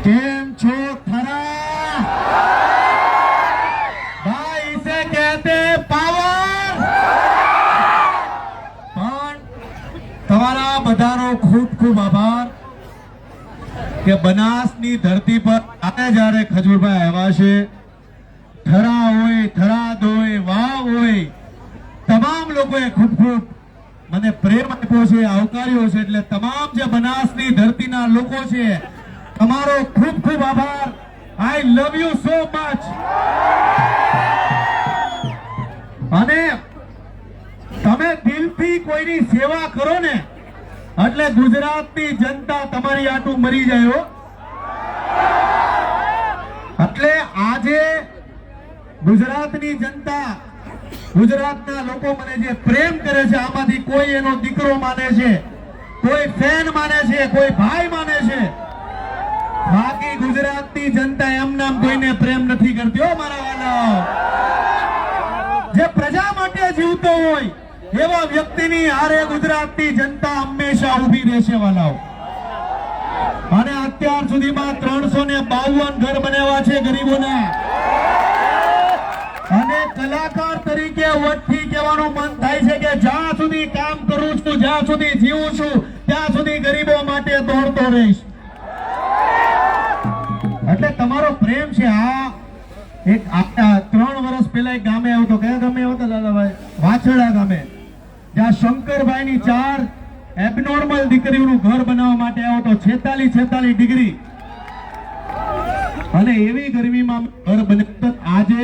કેમ છો થરા? ભાઈ इसे कहते पावर। પણ તમારા બધાનો ખૂબ ખૂબ આભાર કે બનાસની ધરતી પર જ્યારે ખજૂરભાઈ આવ્યા છે, થરા હોય, થરાદ હોય, વાવ હોય, તમામ લોકોએ ખૂબ ખૂબ મને પ્રેમ આપ્યો છે, આવકાર્યો છે. એટલે તમામ જે બનાસની ધરતીના લોકો છે, તમારો ખૂબ ખૂબ આભાર. આઈ લવ યુ સો મચ. અને તમે દિલથી કોઈની સેવા કરો ને એટલે ગુજરાતની જનતા તમારી આટું મરી જાય હો. એટલે આજે ગુજરાતની જનતા, ગુજરાતના લોકો મને જે પ્રેમ કરે છે, આમાંથી કોઈ એનો દીકરો માને છે, કોઈ ફેન માને છે, કોઈ ભાઈ માને છે. બાકી ગુજરાતની જનતા એમ નામ કોઈને પ્રેમ નથી કરતી હો મારા વાલાઓ. જે પ્રજા માટે જીવતો હોય એવા વ્યક્તિની હારે ગુજરાતની જનતા હંમેશા ઊભી રહેશે વાલાઓ. અને અત્યાર સુધીમાં 352 ઘર બનાવ્યા છે ગરીબોના. અને કલાકાર તરીકે વટથી કહેવાનું મન થાય છે કે જ્યાં સુધી કામ કરું છું, જ્યાં સુધી જીવું છું, ત્યાં સુધી ગરીબો માટે દોડતો રહીશ. એટલે તમારો પ્રેમ છે. આ એક 3 વર્ષ પહેલા એક ગામે આવ્યો હતો. કયા ગામે આવ્યો હતો દાદાભાઈ? વાછડા ગામે. જ્યાં શંકરભાઈ ની 4 એબનોર્મલ દીકરીઓનું ઘર બનાવવા માટે આવ્યો હતો. 46 ડિગ્રી અને એવી ગરમીમાં ઘર બને. આજે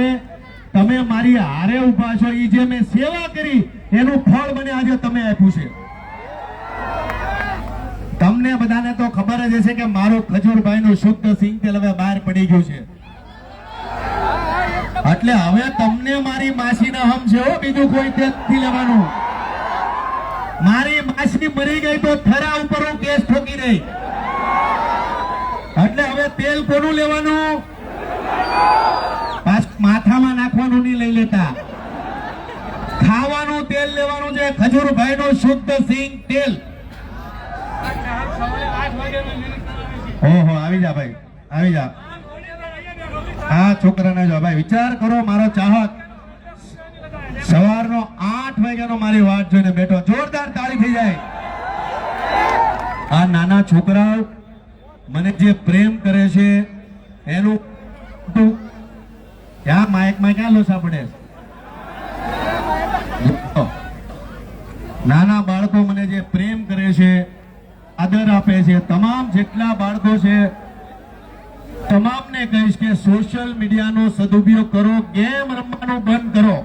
તમે મારી હારે ઉભા છો. એ જે મેં સેવા કરી એનું ફળ મને આજે તમે આપ્યું છે. તમને બધાને તો ખબર જ હશે કે મારું ખજૂરભાઈનું શુદ્ધ સિંગ તેલ હવે બહાર પડી ગયું છે. એટલે હવે તમને મારી માસીના હમ છે હો, બીજું કોઈ તેલ નથી લેવાનું. મારી માસી મરી ગઈ તો થરા ઉપર હું કેસ ઠોકી દઈ. એટલે હવે તેલ કોનું લેવાનું? માથામાં નાખવાનું નહીં લઈ લેતા. ખાવાનું તેલ લેવાનું છે, ખજૂરભાઈ નું શુદ્ધ સિંગ તેલ. ઓહો, આવી જા ભાઈ, આવી જા. હા, છોકરાને જો ભાઈ, વિચાર કરો મારો ચાહક સવારનો 8 વાગ્યાનો મારી વાટ જોઈને બેઠો. જોરદાર તાળી થઈ જાય. આ નાના છોકરાઓ મને જે પ્રેમ કરે છે એનું ક્યાં માઇકમાં ક્યાં લોસા પડે? નાના બાળકો મને જે પ્રેમ કરે છે, આદર આપે છે, તમામ જેટલા બાળકો છે તમામને કહીશ કે સોશિયલ મીડિયાનો સદુપયોગ કરો. ગેમ રમવાનું બંધ કરો.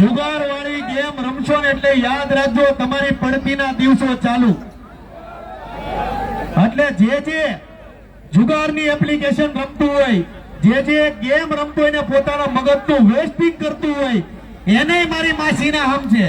જુગાર વાળી ગેમ રમશો ને એટલે યાદ રાખજો તમારી પડતીના દિવસો ચાલુ. એટલે જે જુગારની એપ્લિકેશન રમતું હોય, જે ગેમ રમતું હોય ને પોતાના મગજનું વેસ્ટિંગ કરતું હોય, એને મારી માસીના હમ છે.